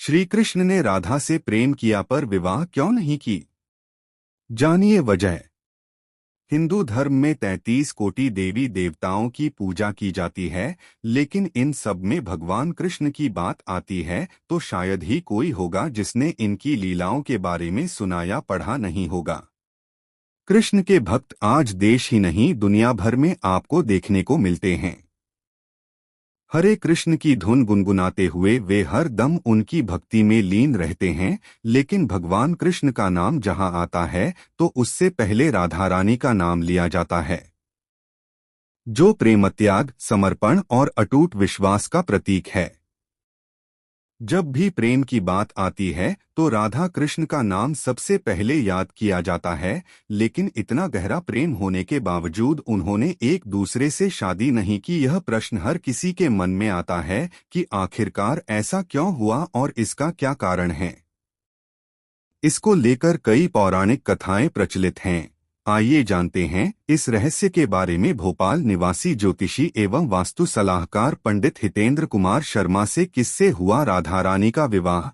श्री कृष्ण ने राधा से प्रेम किया पर विवाह क्यों नहीं की? जानिए वजह। हिंदू धर्म में 33 कोटि देवी देवताओं की पूजा की जाती है, लेकिन इन सब में भगवान कृष्ण की बात आती है तो शायद ही कोई होगा जिसने इनकी लीलाओं के बारे में सुना या पढ़ा नहीं होगा। कृष्ण के भक्त आज देश ही नहीं दुनिया भर में आपको देखने को मिलते हैं। हरे कृष्ण की धुन गुनगुनाते हुए वे हर दम उनकी भक्ति में लीन रहते हैं, लेकिन भगवान कृष्ण का नाम जहां आता है तो उससे पहले राधा रानी का नाम लिया जाता है, जो प्रेम, त्याग, समर्पण और अटूट विश्वास का प्रतीक है। जब भी प्रेम की बात आती है तो राधा कृष्ण का नाम सबसे पहले याद किया जाता है, लेकिन इतना गहरा प्रेम होने के बावजूद उन्होंने एक दूसरे से शादी नहीं की। यह प्रश्न हर किसी के मन में आता है कि आखिरकार ऐसा क्यों हुआ और इसका क्या कारण है। इसको लेकर कई पौराणिक कथाएं प्रचलित हैं। आइए जानते हैं इस रहस्य के बारे में भोपाल निवासी ज्योतिषी एवं वास्तु सलाहकार पंडित हितेंद्र कुमार शर्मा से किससे हुआ राधा रानी का विवाह।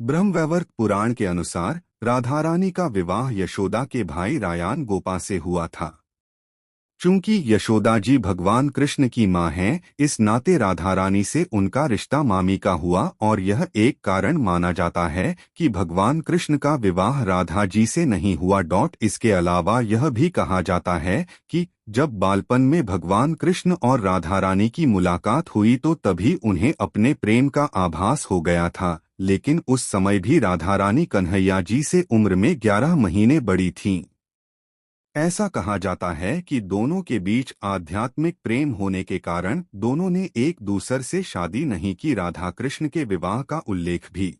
ब्रह्मवैवर्त पुराण के अनुसार राधा रानी का विवाह यशोदा के भाई रायान गोपा से हुआ था। चूंकि यशोदा जी भगवान कृष्ण की मां हैं, इस नाते राधा रानी से उनका रिश्ता मामी का हुआ और यह एक कारण माना जाता है कि भगवान कृष्ण का विवाह राधा जी से नहीं हुआ। इसके अलावा यह भी कहा जाता है कि जब बालपन में भगवान कृष्ण और राधा रानी की मुलाकात हुई तो तभी उन्हें अपने प्रेम का आभास हो गया था, लेकिन उस समय भी राधा रानी कन्हैया जी से उम्र में 11 महीने बड़ी थीं। ऐसा कहा जाता है कि दोनों के बीच आध्यात्मिक प्रेम होने के कारण दोनों ने एक दूसरे से शादी नहीं की। राधा कृष्ण के विवाह का उल्लेख भी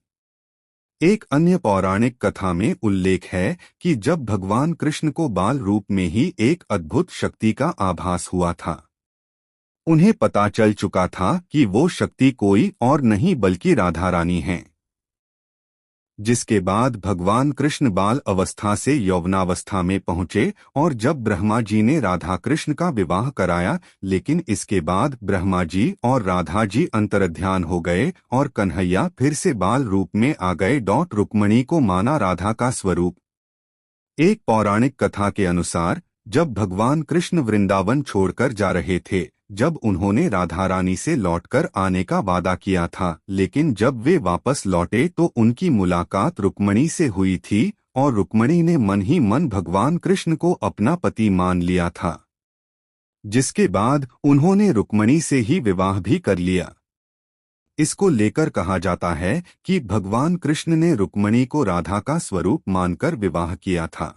एक अन्य पौराणिक कथा में उल्लेख है कि जब भगवान कृष्ण को बाल रूप में ही एक अद्भुत शक्ति का आभास हुआ था, उन्हें पता चल चुका था कि वो शक्ति कोई और नहीं बल्कि राधा रानी है। जिसके बाद भगवान कृष्ण बाल अवस्था से यौवनावस्था में पहुंचे और जब ब्रह्मा जी ने राधा कृष्ण का विवाह कराया, लेकिन इसके बाद ब्रह्मा जी और राधा जी अंतर्ध्यान हो गए और कन्हैया फिर से बाल रूप में आ गए। रुक्मिणी को माना राधा का स्वरूप। एक पौराणिक कथा के अनुसार जब भगवान कृष्ण वृंदावन छोड़कर जा रहे थे, जब उन्होंने राधा रानी से लौटकर आने का वादा किया था, लेकिन जब वे वापस लौटे तो उनकी मुलाकात रुक्मिणी से हुई थी और रुक्मिणी ने मन ही मन भगवान कृष्ण को अपना पति मान लिया था, जिसके बाद उन्होंने रुक्मिणी से ही विवाह भी कर लिया। इसको लेकर कहा जाता है कि भगवान कृष्ण ने रुक्मिणी को राधा का स्वरूप मानकर विवाह किया था।